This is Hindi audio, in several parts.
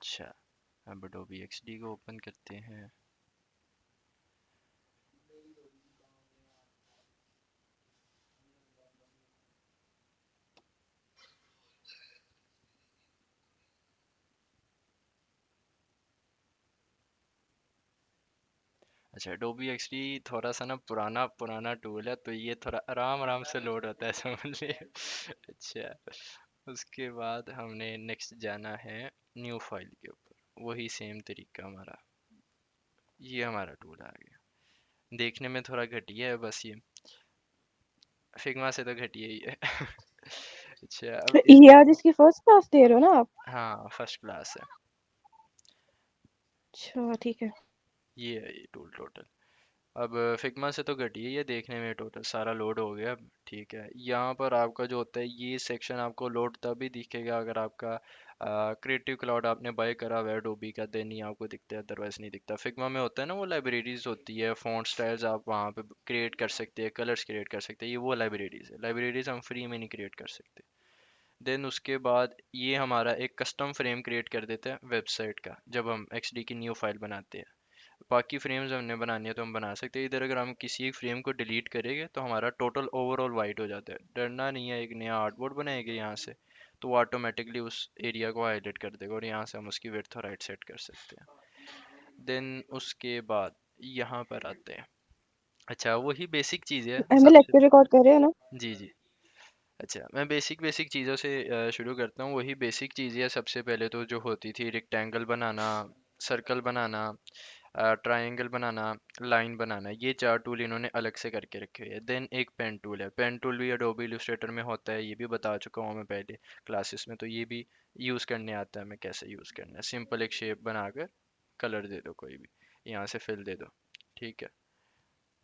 अच्छा, अब Adobe XD को ओपन करते हैं। अच्छा, Adobe XD थोड़ा सा ना पुराना पुराना टूल है, तो ये थोड़ा आराम आराम से लोड होता है, समझ लिए। अच्छा, उसके बाद हमने नेक्स्ट जाना है न्यू फाइल के ऊपर। वही सेम तरीका हमारा, ये हमारा टूल आ गया। देखने में थोड़ा घटिया है बस ये, फिग्मा से तो घटिया ही है। अच्छा, अब इस, ये आज इसकी फर्स्ट क्लास दे रहे हो ना आप? हाँ फर्स्ट क्लास है। अच्छा ठीक है। ये है ये टूल टोटल। अब फिग्मा से तो घटी है ये देखने में, टोटल सारा लोड हो गया अब। ठीक है, यहाँ पर आपका जो होता है ये सेक्शन आपको लोड तभी दिखेगा अगर आपका क्रिएटिव क्लाउड आपने बाय करा हुआ है एडोबी का, देन ही आपको दिखता है, अदरवाइज नहीं दिखता। फिग्मा में होता है ना वो लाइब्रेरीज होती है, फॉन्ट स्टाइल्स आप वहाँ पे क्रिएट कर सकते हैं, कलर्स क्रिएट कर सकते हैं, ये वो लाइब्रेरीज है। लाइब्रेरीज हम फ्री में नहीं क्रिएट कर सकते। देन उसके बाद ये हमारा एक कस्टम फ्रेम क्रिएट कर देता है वेबसाइट का, जब हम एक्सडी की न्यू फाइल बनाते हैं। बाकी फ्रेम्स हमने बनानी है तो हम बना सकते हैं इधर। अगर हम किसी एक फ्रेम को डिलीट करेंगे तो हमारा टोटल ओवरऑल वाइट हो जाता है। डरना नहीं है, एक नया आर्टबोर्ड बनाएंगे यहाँ से तो वो ऑटोमेटिकली उस एरिया को हाईलाइट कर देगा, और यहाँ से हम उसकी विड्थ और हाइट सेट कर सकते हैं। देन उसके बाद यहाँ पर आते हैं। अच्छा, वही बेसिक चीज़ है हमें सबसे। लेक्चर रिकॉर्ड कर रहे हैं ना? जी जी। अच्छा, मैं बेसिक बेसिक चीज़ों से शुरू करता हूँ। वही बेसिक चीज़ें सबसे पहले तो जो होती थी, रेक्टेंगल बनाना, सर्कल बनाना, ट्रायंगल बनाना, लाइन बनाना, ये चार टूल इन्होंने अलग से करके रखे हुए हैं। देन एक पेन टूल है, पेन टूल भी अडोबी इलस्ट्रेटर में होता है, ये भी बता चुका हूँ मैं पहले क्लासेस में, तो ये भी यूज़ करने आता है मैं कैसे यूज़ करना है। सिंपल एक शेप बनाकर कलर दे दो कोई भी, यहाँ से फिल दे दो। ठीक है।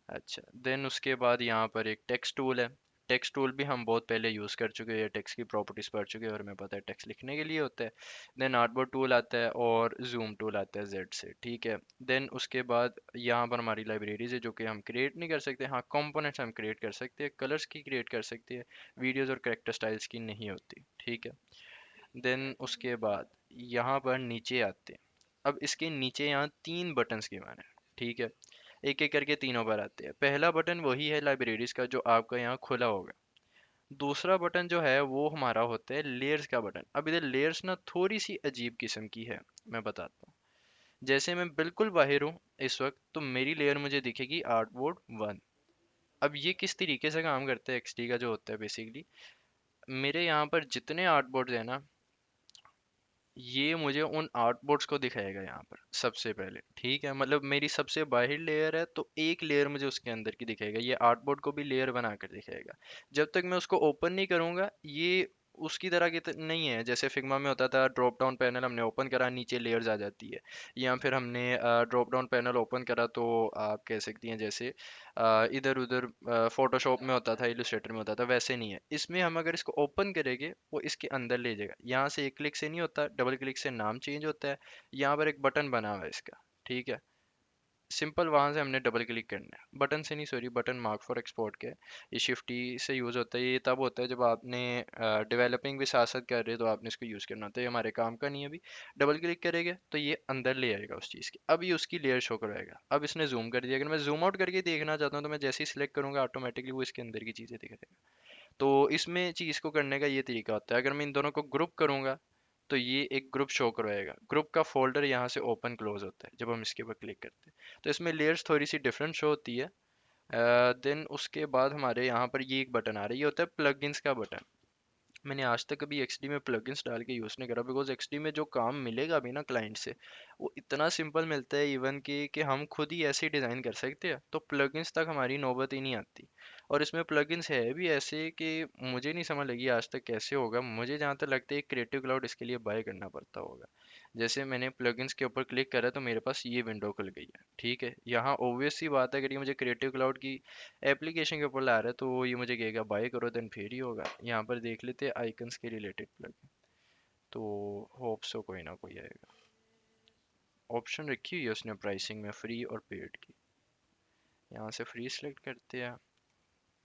अच्छा, देन उसके बाद यहाँ पर एक टेक्स्ट टूल है। टेक्स्ट टूल भी हम बहुत पहले यूज़ कर चुके हैं, टेक्स्ट की प्रॉपर्टीज़ पढ़ चुके हैं और हमें पता है टेक्स्ट लिखने के लिए होता है। देन आर्टबोर्ड टूल आता है और जूम टूल आता है जेड से। ठीक है। देन उसके बाद यहाँ पर हमारी लाइब्रेरीज है जो कि हम क्रिएट नहीं कर सकते। हाँ, कंपोनेंट्स हम क्रिएट कर सकते हैं, कलर्स की क्रिएट कर सकते हैं, वीडियोज़ और करेक्टर स्टाइल्स की नहीं होती। ठीक है। देन उसके बाद यहाँ पर नीचे आते हैं। अब इसके नीचे यहाँ तीन बटन्स के माने, ठीक है, एक एक करके तीनों पर आते हैं। पहला बटन वही है लाइब्रेरीज का जो आपका यहाँ खुला होगा। दूसरा बटन जो है वो हमारा होता है लेयर्स का बटन। अब इधर लेयर्स ना थोड़ी सी अजीब किस्म की है, मैं बताता हूँ। जैसे मैं बिल्कुल बाहर हूँ इस वक्त, तो मेरी लेयर मुझे दिखेगी आर्टबोर्ड 1। अब ये किस तरीके से काम करता है एक्सडी का जो होता है बेसिकली, मेरे यहाँ पर जितने आर्टबोर्ड्स हैं ना, ये मुझे उन आर्टबोर्ड्स को दिखाएगा यहाँ पर सबसे पहले। ठीक है, मतलब मेरी सबसे बाहर लेयर है तो एक लेयर मुझे उसके अंदर की दिखाएगा, ये आर्टबोर्ड को भी लेयर बनाकर दिखाएगा। जब तक मैं उसको ओपन नहीं करूँगा, ये उसकी तरह की नहीं है। जैसे फिग्मा में होता था ड्रॉप डाउन पैनल हमने ओपन करा, नीचे लेयर्स आ जाती है, या फिर हमने ड्रॉप डाउन पैनल ओपन करा तो आप कह सकती हैं जैसे इधर उधर फोटोशॉप में होता था, इलस्ट्रेटर में होता था, वैसे नहीं है। इसमें हम अगर इसको ओपन करेंगे वो इसके अंदर ले जाएगा। यहाँ से एक क्लिक से नहीं होता, डबल क्लिक से नाम चेंज होता है। यहाँ पर एक बटन बना हुआ है इसका। ठीक है, सिंपल वहां से हमने डबल क्लिक करना है, बटन से नहीं, sorry, button mark for export के। ये शिफ्ट ई से यूज़ होता है। ये तब होता है जब आपने डेवलपिंग भी साथ साथ कर रहे हो तो आपने इसको यूज़ करना होता है। ये हमारे काम का नहीं है अभी। डबल क्लिक करेंगे तो ये अंदर ले आएगा उस चीज़ की। अब ये उसकी लेयर शो करवाएगा। अब इसने जूम कर दिया, अगर मैं जूम आउट करके देखना चाहता हूँ तो मैं जैसे ही सिलेक्ट करूंगा ऑटोमेटिकली वो इसके अंदर की चीज़ें दिखाएगा। तो इसमें चीज़ को करने का ये तरीका होता है। अगर मैं इन दोनों को ग्रुप करूंगा तो ये एक ग्रुप शो करवाएगा। ग्रुप का फोल्डर यहाँ से ओपन क्लोज होता है जब हम इसके ऊपर क्लिक करते हैं, तो इसमें लेयर्स थोड़ी सी डिफरेंट शो होती है। देन उसके बाद हमारे यहाँ पर ये एक बटन आ रहा है, ये होता है प्लगइन्स का बटन। मैंने आज तक कभी एक्सडी में प्लगइन्स डाल के यूज़ नहीं करा, बिकॉज एक्सडी में जो काम मिलेगा अभी ना क्लाइंट से, वो इतना सिंपल मिलता है इवन कि हम खुद ही ऐसे डिज़ाइन कर सकते हैं, तो प्लगइन्स तक हमारी नौबत ही नहीं आती। और इसमें प्लगइन्स है भी ऐसे कि मुझे नहीं समझ लगी आज तक कैसे होगा। मुझे जहाँ तक लगता है क्रिएटिव क्लाउड इसके लिए बाय करना पड़ता होगा। जैसे मैंने प्लगइन्स के ऊपर क्लिक करा तो मेरे पास ये विंडो खुल गई है। ठीक है, यहाँ ऑब्वियस सी बात है, अगर ये मुझे क्रिएटिव क्लाउड की एप्लीकेशन के ऊपर ला रहा है तो ये मुझे कहेगा बाय करो, देन फिर ही होगा। यहाँ पर देख लेते हैं आइकन्स के रिलेटेड प्लग, तो होप सो कोई ना कोई आएगा। ऑप्शन रखी हुई है उसने प्राइसिंग में फ्री और पेड की। यहाँ से फ्री सेलेक्ट करते हैं।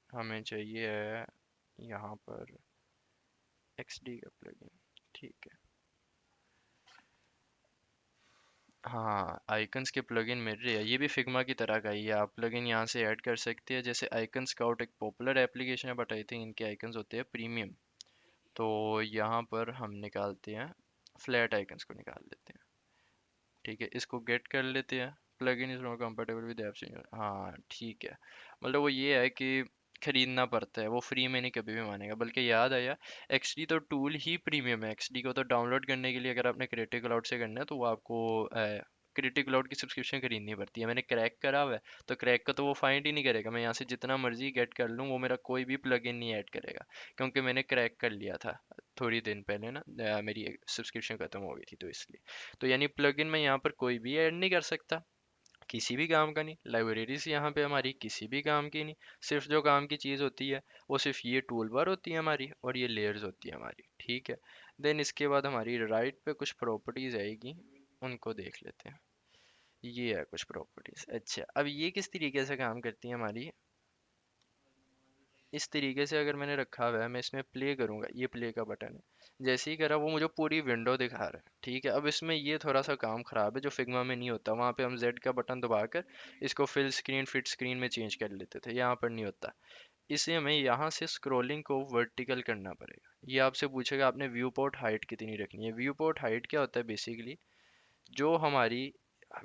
हमें चाहिए है यहाँ पर XD का प्लगइन। ठीक है, हाँ, आइकन्स के प्लगइन मिल रहे हैं, ये भी फिग्मा की तरह का ही है। आप प्लगइन यहाँ से ऐड कर सकते हैं। जैसे आइकन स्काउट एक पॉपुलर एप्लीकेशन है, बट आई थिंक इनके आइकन्स होते हैं प्रीमियम। तो यहाँ पर हम निकालते हैं, फ्लैट आइकन्स को निकाल लेते हैं। ठीक है, इसको गेट कर लेते हैं। Plugin is not compatible with apps in. हाँ ठीक है, मतलब वो ये है कि खरीदना पड़ता है, वो फ्री में नहीं कभी भी मानेगा। बल्कि याद आया, एक्सडी तो टूल ही प्रीमियम है। एक्सडी को तो डाउनलोड करने के लिए अगर आपने क्रिएटिव क्लाउड से करना है तो वो आपको क्रिएटिव क्लाउड की सब्सक्रिप्शन खरीदनी पड़ती है। मैंने क्रैक करा हुआ है, तो क्रैक का तो वो फाइंड ही नहीं करेगा। मैं यहाँ से जितना मर्जी गेट कर लूँ, वो मेरा कोई भी प्लगइन नहीं ऐड करेगा, क्योंकि मैंने क्रैक कर लिया था थोड़ी दिन पहले ना। मेरी सब्सक्रिप्शन खत्म हो गई थी तो इसलिए। तो यानी प्लगइन मैं यहाँ पर कोई भी ऐड नहीं कर सकता, किसी भी काम का नहीं। लाइब्रेरीज यहाँ पे हमारी किसी भी काम की नहीं। सिर्फ जो काम की चीज़ होती है वो सिर्फ ये टूल बार होती है हमारी, और ये लेयर्स होती है हमारी। ठीक है, देन इसके बाद हमारी राइट पे कुछ प्रॉपर्टीज आएगी, उनको देख लेते हैं। ये है कुछ प्रॉपर्टीज। अच्छा, अब ये किस तरीके से काम करती है हमारी। इस तरीके से अगर मैंने रखा हुआ है, मैं इसमें प्ले करूंगा, ये प्ले का बटन है। जैसे ही करा वो मुझे पूरी विंडो दिखा रहा है। ठीक है, अब इसमें ये थोड़ा सा काम खराब है जो फिग्मा में नहीं होता। वहाँ पे हम जेड का बटन दबाकर इसको फिल स्क्रीन फिट स्क्रीन में चेंज कर लेते थे, यहाँ पर नहीं होता। इसे हमें यहाँ से स्क्रॉलिंग को वर्टिकल करना पड़ेगा। ये आपसे पूछेगा आपने व्यू पोर्ट हाइट कितनी रखनी है। व्यू पोर्ट हाइट क्या होता है बेसिकली, जो हमारी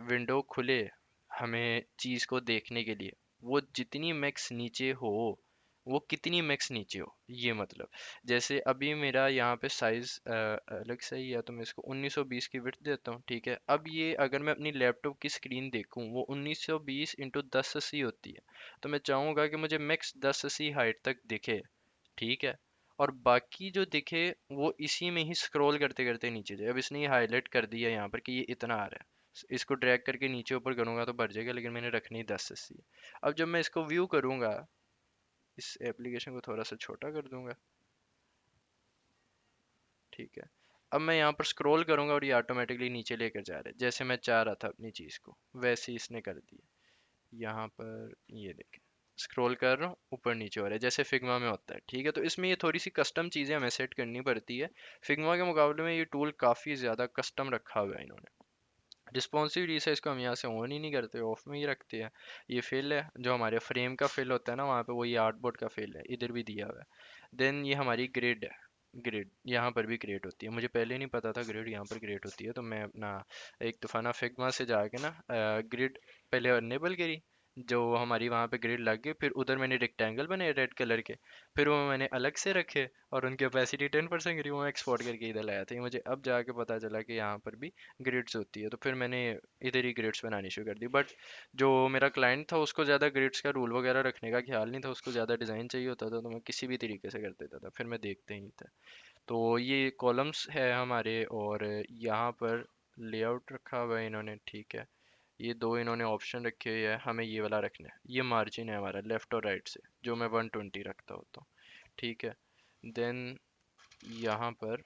विंडो खुले हमें चीज़ को देखने के लिए, वो जितनी मैक्स नीचे हो, वो कितनी मैक्स नीचे हो, ये मतलब। जैसे अभी मेरा यहाँ पे साइज अलग से ही है, तो मैं इसको 1920 की विड्थ देता हूँ। ठीक है, अब ये अगर मैं अपनी लैपटॉप की स्क्रीन देखूँ, वो 1920 इंटू 1080 होती है। तो मैं चाहूँगा कि मुझे मैक्स 1080 हाइट तक दिखे। ठीक है, और बाकी जो दिखे वो इसी में ही स्क्रॉल करते करते नीचे जाए। अब इसने ये हाईलाइट कर दिया यहाँ पर कि ये इतना आ रहा है। इसको ड्रैग करके नीचे ऊपर करूंगा तो बढ़ जाएगा, लेकिन मैंने रखनी 1080 है। अब जब मैं इसको व्यू करूंगा, इस एप्लीकेशन को थोड़ा सा छोटा कर दूंगा। ठीक है, अब मैं यहाँ पर स्क्रॉल करूंगा और ये ऑटोमेटिकली नीचे लेकर जा रहा है, जैसे मैं चाह रहा था अपनी चीज़ को वैसे ही इसने कर दिया। यहाँ पर ये देखें, स्क्रॉल कर रहा हूँ ऊपर नीचे हो रहा है जैसे फिग्मा में होता है। ठीक है, तो इसमें ये थोड़ी सी कस्टम चीज़ें हमें सेट करनी पड़ती है। फिग्मा के मुकाबले में ये टूल काफ़ी ज़्यादा कस्टम रखा हुआ है इन्होंने। रिस्पॉन्सिव रीसाइज को हम यहाँ से ऑन ही नहीं करते, ऑफ में ही रखते हैं। ये फिल है जो हमारे फ्रेम का फिल होता है ना, वहाँ पे वही आर्टबोर्ड का फिल है, इधर भी दिया हुआ है। देन ये हमारी ग्रिड है। ग्रिड यहाँ पर भी क्रिएट होती है, मुझे पहले नहीं पता था ग्रिड यहाँ पर क्रिएट होती है। तो मैं अपना एक दफ़ा ना फिग्मा से जाके ना ग्रिड पहले अनेबल करी, जो हमारी वहाँ पे ग्रिड लग गई। फिर उधर मैंने रेक्टेंगल बनाए रेड कलर के, फिर वो मैंने अलग से रखे, और उनकी ओपेसिटी 10% करी, वो मैं एक्सपोर्ट करके इधर लाया था। ये मुझे अब जाके पता चला कि यहाँ पर भी ग्रिड्स होती है। तो फिर मैंने इधर ही ग्रिड्स बनानी शुरू कर दी। बट जो मेरा क्लाइंट था उसको ज़्यादा ग्रिड्स का रूल वगैरह रखने का ख्याल नहीं था, उसको ज़्यादा डिज़ाइन चाहिए होता था, तो मैं किसी भी तरीके से कर देता था, फिर मैं देखते ही नहीं था। तो ये कॉलम्स है हमारे, और यहाँ पर लेआउट रखा हुआ है इन्होंने। ठीक है, ये दो इन्होंने ऑप्शन रखे हुए हैं, हमें ये वाला रखना है। ये मार्जिन है हमारा लेफ़्ट और राइट से, जो मैं 120 रखता होता हूँ। ठीक है, देन यहाँ पर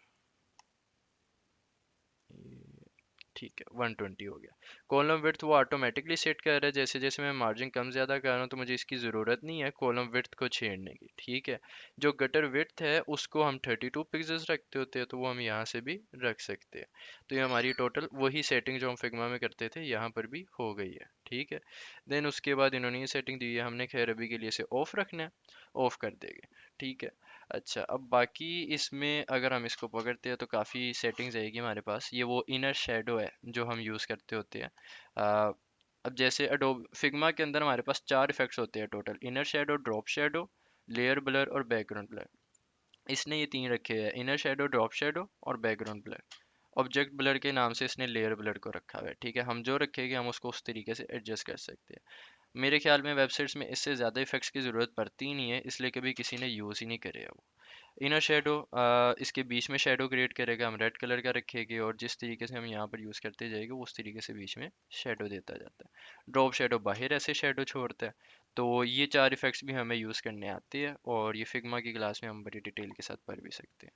ठीक है 120 हो गया। कॉलम विड्थ वो ऑटोमेटिकली सेट कर रहा है, जैसे जैसे मैं मार्जिन कम ज़्यादा कर रहा हूँ तो मुझे इसकी ज़रूरत नहीं है कॉलम विड्थ को छेड़ने की। ठीक है, जो गटर विड्थ है उसको हम 32 पिक्सेल्स रखते होते हैं, तो वो हम यहाँ से भी रख सकते हैं। तो ये हमारी टोटल वही सेटिंग जो हम फिग्मा में करते थे यहाँ पर भी हो गई है। ठीक है, देन उसके बाद इन्होंने ये सेटिंग दी है, हमने खैर अभी के लिए इसे ऑफ रखना है, ऑफ कर देंगे। ठीक है, अच्छा अब बाकी इसमें अगर हम इसको पकड़ते हैं तो काफ़ी सेटिंग्स आएगी हमारे पास। ये वो इनर शेडो है जो हम यूज़ करते होते हैं। अ, अब जैसे अडोब फिग्मा के अंदर हमारे पास चार इफेक्ट्स होते हैं total: inner shadow, drop shadow, layer blur और बैकग्राउंड ब्लर। इसने ये तीन रखे हैं: इनर शेडो, ड्रॉप शेडो और बैकग्राउंड ब्लर। ऑब्जेक्ट ब्लर के नाम से इसने लेयर ब्लर को रखा हुआ है। ठीक है, हम जो रखेंगे हम उसको उस तरीके से एडजस्ट कर सकते हैं। मेरे ख्याल में वेबसाइट्स में इससे ज़्यादा इफेक्ट्स की ज़रूरत पड़ती ही नहीं है, इसलिए कभी किसी ने यूज़ ही नहीं करे है वो। इनर शेडो इसके बीच में शेडो क्रिएट करेगा, हम रेड कलर का रखेंगे, और जिस तरीके से हम यहाँ पर यूज़ करते जाएंगे वो उस तरीके से बीच में शेडो देता जाता है। ड्रॉप शेडो बाहर ऐसे शेडो छोड़ता है। तो ये चार इफेक्ट्स भी हमें यूज़ करने आते हैं, और ये फिग्मा की क्लास में हम बड़ी डिटेल के साथ पढ़ भी सकते हैं।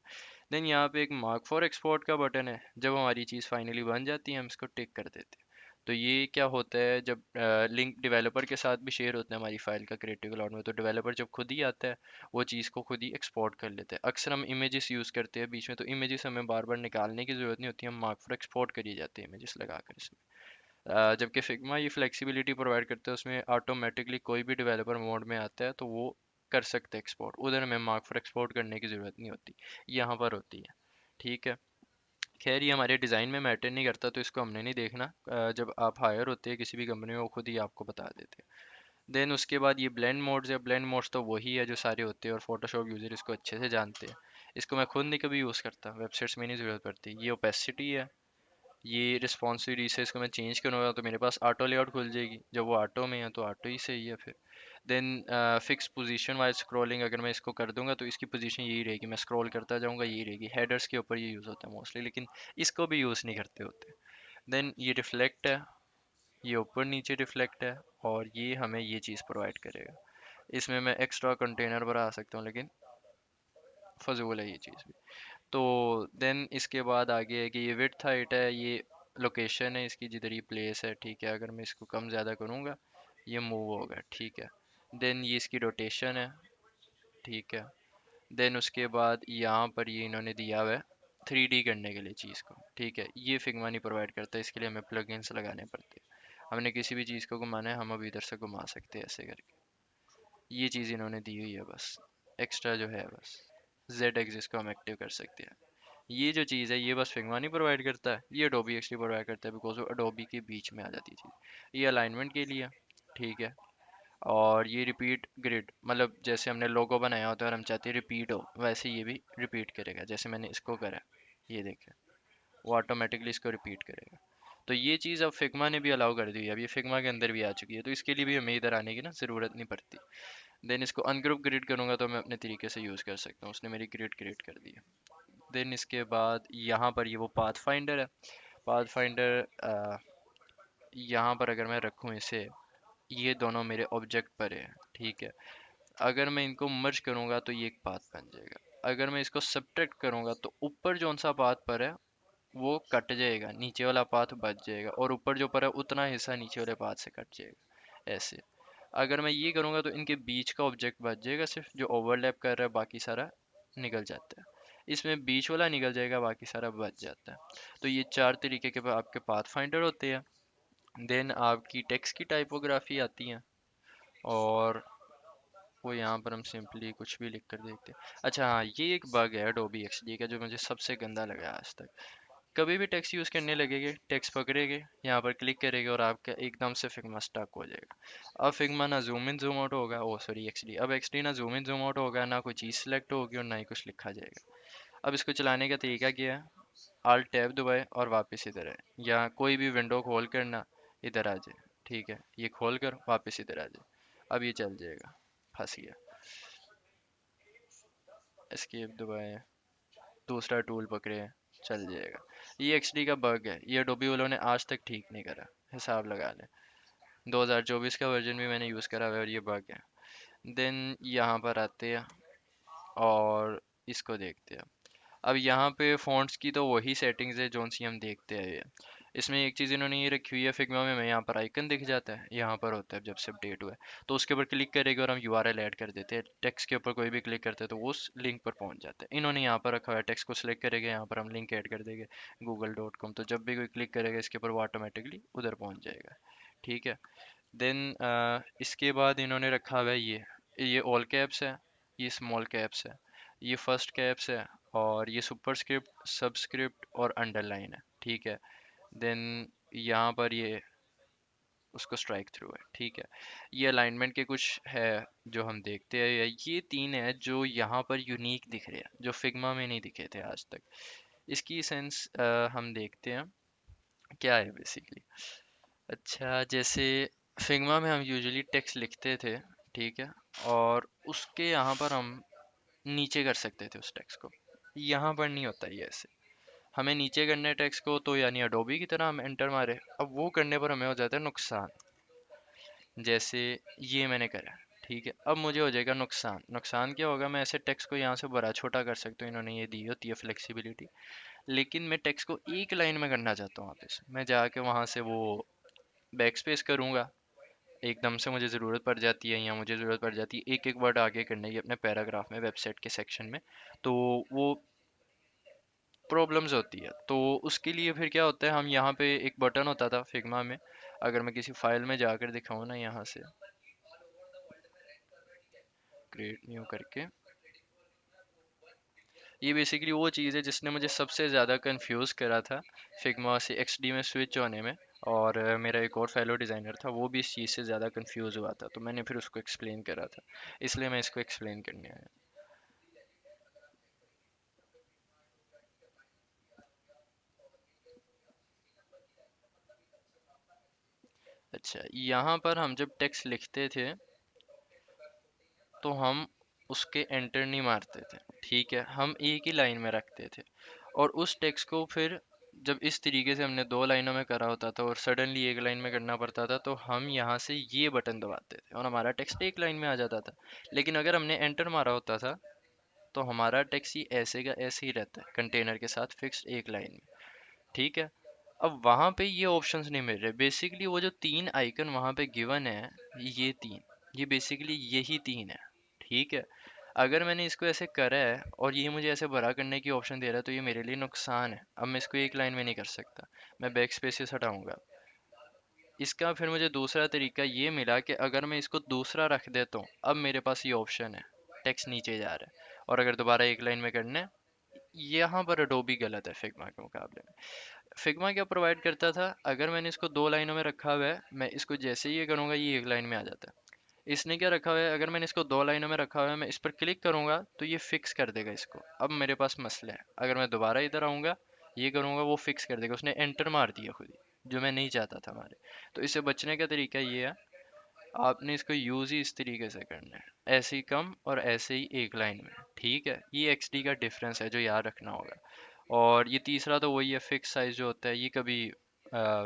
देन यहाँ पे एक मार्क फॉर एक्सपोर्ट का बटन है। जब हमारी चीज़ फाइनली बन जाती है हम इसको टिक कर देते हैं। तो ये क्या होता है, जब लिंक डेवलपर के साथ भी शेयर होता है हमारी फाइल का क्रिएटिव क्लाउड में, तो डेवलपर जब खुद ही आता है वो चीज़ को खुद ही एक्सपोर्ट कर लेते हैं। अक्सर हम इमेजेस यूज़ करते हैं बीच में, तो इमेजेस हमें बार बार निकालने की ज़रूरत नहीं होती, हम मार्क फॉर एक्सपोर्ट करिए जाते हैं इमेजेस लगाकर इसमें। जबकि फिग्मा ये फ्लेक्सिबिलिटी प्रोवाइड करता है, उसमें ऑटोमेटिकली कोई भी डेवलपर मोड में आता है तो वो कर सकते हैं एक्सपोर्ट, उधर हमें मार्क फॉर एक्सपोर्ट करने की ज़रूरत नहीं होती, यहाँ पर होती है। ठीक है। खैर ये हमारे डिज़ाइन में मैटर नहीं करता, तो इसको हमने नहीं देखना। जब आप हायर होते हैं किसी भी कंपनी में, वो खुद ही आपको बता देते हैं। देन उसके बाद ये ब्लेंड मोड्स है। ब्लेंड मोड्स तो वही है जो सारे होते हैं और फोटोशॉप यूज़र इसको अच्छे से जानते हैं। इसको मैं खुद नहीं कभी यूज़ करता, वेबसाइट्स में नहीं ज़रूरत पड़ती। ये ओपेसिटी है, ये रिस्पॉन्सिविटी से इसको मैं चेंज करूँगा तो मेरे पास ऑटो लेआउट खुल जाएगी, जब वो ऑटो में है तो ऑटो ही सही है फिर। Then fix position wise scrolling, अगर मैं इसको कर दूंगा तो इसकी पोजीशन यही रहेगी, मैं स्क्रॉल करता जाऊंगा यही रहेगी। हेडर्स के ऊपर ये यूज़ होता है मोस्टली, लेकिन इसको भी यूज़ नहीं करते होते। देन ये रिफ्लेक्ट है, ये ऊपर नीचे रिफ्लेक्ट है, और ये हमें ये चीज़ प्रोवाइड करेगा। इसमें मैं एक्स्ट्रा कंटेनर बना सकता हूँ, लेकिन फजूल है ये चीज़ भी। तो देन इसके बाद आगे है कि ये विड्थ हाइट है, ये लोकेशन है इसकी जिधर ये प्लेस है। ठीक है, अगर मैं इसको कम ज़्यादा करूँगा ये मूव होगा। ठीक है। देन ये इसकी रोटेशन है। ठीक है। देन उसके बाद यहाँ पर ये इन्होंने दिया हुआ है 3D करने के लिए चीज़ को। ठीक है, ये फिग्मा नहीं प्रोवाइड करता, इसके लिए हमें प्लगइन्स लगाने पड़ते हैं। हमने किसी भी चीज़ को घुमाना है, हम अब इधर से घुमा सकते हैं ऐसे करके। ये चीज़ इन्होंने दी हुई है बस, एक्स्ट्रा जो है बस। जेड एक्सिस को हम एक्टिव कर सकते हैं। ये जो चीज़ है ये बस फिग्मा नहीं प्रोवाइड करता है, ये अडोबी एक्चुअली प्रोवाइड करता है, बिकॉज वो अडोबी के बीच में आ जाती है चीज़। ये अलाइनमेंट के लिए। ठीक है। और ये रिपीट ग्रिड, मतलब जैसे हमने लोगो बनाया होता है और हम चाहते हैं रिपीट हो, वैसे ये भी रिपीट करेगा। जैसे मैंने इसको करा, ये देखें, वो ऑटोमेटिकली इसको रिपीट करेगा। तो ये चीज़ अब फिग्मा ने भी अलाउ कर दी है, अब ये फिग्मा के अंदर भी आ चुकी है, तो इसके लिए भी हमें इधर आने की ना ज़रूरत नहीं पड़ती। देन इसको अनग्रुप ग्रिड करूँगा तो मैं अपने तरीके से यूज़ कर सकता हूँ, उसने मेरी ग्रिड क्रिएट कर दी है। देन इसके बाद यहाँ पर ये वो पाथ फाइंडर है। पाथ फाइंडर यहाँ पर अगर मैं रखूँ इसे, ये दोनों मेरे ऑब्जेक्ट पर है। ठीक है। अगर मैं इनको मर्ज करूँगा तो ये एक पाथ बन जाएगा। अगर मैं इसको सब्ट्रैक्ट करूँगा तो ऊपर जो सा पाथ पर है वो कट जाएगा, नीचे वाला पाथ बच जाएगा, और ऊपर जो पर है उतना हिस्सा नीचे वाले पाथ से कट जाएगा ऐसे। अगर मैं ये करूँगा तो इनके बीच का ऑब्जेक्ट बच जाएगा, सिर्फ जो ओवरलैप कर रहा है बाकी सारा निकल जाता है। इसमें बीच वाला निकल जाएगा, बाकी सारा बच जाता है। तो ये चार तरीके के आपके पाथ फाइंडर होते हैं। देन आपकी टेक्स्ट की टाइपोग्राफी आती है, और वो यहाँ पर हम सिंपली कुछ भी लिख कर देखते हैं। अच्छा हाँ, ये एक बग है Adobe XD का जो मुझे सबसे गंदा लगा आज तक। कभी भी टेक्स्ट यूज़ करने लगेंगे, टेक्स्ट पकड़ेंगे, यहाँ पर क्लिक करेंगे और आपका एकदम से फिग्मा स्टक हो जाएगा। अब फिग्मा ना जूम इन जूम आउट होगा, ओ सॉरी एक्सडी, अब एक्सडी ना जूम इन जूम आउट होगा, ना कोई चीज़ सेलेक्ट होगी और ना ही कुछ लिखा जाएगा। अब इसको चलाने का तरीका क्या है? आल्ट टैब दबाए और वापस इधर है, या कोई भी विंडो खोल कर ना इधर आ जाए। ठीक है, ये खोल कर वापस इधर आ जाए, अब ये चल जाएगा। फंस गया। एस्केप दबाए, दूसरा टूल पकड़े, चल जाएगा। ये एक्सडी का बग है, ये अडोबी वालों ने आज तक ठीक नहीं करा, हिसाब लगा लें। 2024 का वर्जन भी मैंने यूज़ करा हुआ है और ये बग है। देन यहाँ पर आते हैं और इसको देखते हैं। अब यहाँ पे फ़ॉन्ट्स की तो वही सेटिंग्स है जो सी हम देखते हैं। इसमें एक चीज़ इन्होंने ये रखी हुई है फिग्मा में, हमें यहाँ पर आइकन दिख जाता है, यहाँ पर होता है जब से अपडेट हुआ है, तो उसके ऊपर क्लिक करेंगे और हम यूआरएल ऐड कर देते हैं। टेक्स्ट के ऊपर कोई भी क्लिक करते हैं तो वो उस लिंक पर पहुँच जाता है। इन्होंने यहाँ पर रखा हुआ है, टेक्स्ट को सिलेक्ट करेंगे, यहाँ पर हम लिंक ऐड कर देंगे google.com, तो जब भी कोई क्लिक करेगा इसके ऊपर वो ऑटोमेटिकली उधर पहुँच जाएगा। ठीक है। देन इसके बाद इन्होंने रखा हुआ है ये ऑल कैप्स है, ये स्मॉल कैप्स है, ये फर्स्ट कैप्स है, और ये सुपरस्क्रिप्ट, सबस्क्रिप्ट और अंडरलाइन है। ठीक है। देन यहाँ पर ये उसको स्ट्राइक थ्रू है। ठीक है। ये अलाइनमेंट के कुछ है जो हम देखते हैं, ये तीन है जो यहाँ पर यूनिक दिख रहे हैं, जो फिग्मा में नहीं दिखे थे आज तक। इसकी सेंस हम देखते हैं क्या है बेसिकली। अच्छा, जैसे फिग्मा में हम यूजुअली टेक्स्ट लिखते थे। ठीक है। और उसके यहाँ पर हम नीचे कर सकते थे उस टेक्स्ट को, यहाँ पर नहीं होता ये ऐसे। हमें नीचे करना है टेक्स्ट को तो यानी अडोबी की तरह हम एंटर मारे, अब वो करने पर हमें हो जाता है नुकसान। जैसे ये मैंने करा। ठीक है, अब मुझे हो जाएगा नुकसान। नुकसान क्या होगा? मैं ऐसे टेक्स्ट को यहाँ से बड़ा छोटा कर सकता हूँ, इन्होंने ये दी होती है फ्लेक्सिबिलिटी। लेकिन मैं टेक्स्ट को एक लाइन में करना चाहता हूँ वापस, मैं जाके वहाँ से वो बैक स्पेस करूँगा, एकदम से मुझे ज़रूरत पड़ जाती है, या मुझे ज़रूरत पड़ जाती है एक एक वर्ड आगे करने की अपने पैराग्राफ में, वेबसाइट के सेक्शन में, तो वो प्रॉब्लम्स होती है। तो उसके लिए फिर क्या होता है, हम यहाँ पे एक बटन होता था फिग्मा में, अगर मैं किसी फाइल में जाकर दिखाऊँ ना, यहाँ से क्रिएट न्यू करके, ये बेसिकली वो चीज़ है जिसने मुझे सबसे ज़्यादा कंफ्यूज करा था फिग्मा से एक्सडी में स्विच होने में। और मेरा एक और फेलो डिज़ाइनर था, वो भी इस चीज़ से ज़्यादा कंफ्यूज हुआ था, तो मैंने फिर उसको एक्सप्लेन करा था, इसलिए मैं इसको एक्सप्लेन करने आया। अच्छा, यहाँ पर हम जब टेक्स्ट लिखते थे तो हम उसके एंटर नहीं मारते थे, ठीक है, हम एक ही लाइन में रखते थे। और उस टेक्स्ट को फिर जब इस तरीके से हमने दो लाइनों में करा होता था और सडनली एक लाइन में करना पड़ता था, तो हम यहाँ से ये बटन दबाते थे और हमारा टेक्स्ट एक लाइन में आ जाता था। लेकिन अगर हमने एंटर मारा होता था तो हमारा टेक्स्ट ही ऐसे का ऐसे ही रहता है, कंटेनर के साथ फिक्स्ड एक लाइन में, ठीक है। अब वहां पे ये ऑप्शंस नहीं मिल रहे, बेसिकली वो जो तीन आइकन वहां पे गिवन है, ये तीन, ये बेसिकली यही तीन है, ठीक है। अगर मैंने इसको ऐसे करा है और ये मुझे ऐसे बड़ा करने की ऑप्शन दे रहा है, तो ये मेरे लिए नुकसान है। अब मैं इसको एक लाइन में नहीं कर सकता, मैं बैक स्पेसेस हटाऊंगा। इसका फिर मुझे दूसरा तरीका ये मिला कि अगर मैं इसको दूसरा रख देता हूँ, अब मेरे पास ये ऑप्शन है, टेक्स्ट नीचे जा रहा है, और अगर दोबारा एक लाइन में करना है, यहाँ पर अडोबी गलत है फिग्मा के मुकाबले में। फिग्मा क्या प्रोवाइड करता था, अगर मैंने इसको दो लाइनों में रखा हुआ है, मैं इसको जैसे ही ये करूँगा ये एक लाइन में आ जाता है। इसने क्या रखा हुआ है, अगर मैंने इसको दो लाइनों में रखा हुआ है, मैं इस पर क्लिक करूंगा तो ये फिक्स कर देगा इसको। अब मेरे पास मसला है, अगर मैं दोबारा इधर आऊंगा, ये करूंगा, वो फिक्स कर देगा, उसने एंटर मार दिया खुद ही, जो मैं नहीं चाहता था हमारे। तो इससे बचने का तरीका ये है, आपने इसको यूज ही इस तरीके से करना है, ऐसे ही कम और ऐसे ही एक लाइन में, ठीक है। ये एक्सडी का डिफरेंस है जो याद रखना होगा। और ये तीसरा तो वही है, फिक्स साइज जो होता है, ये कभी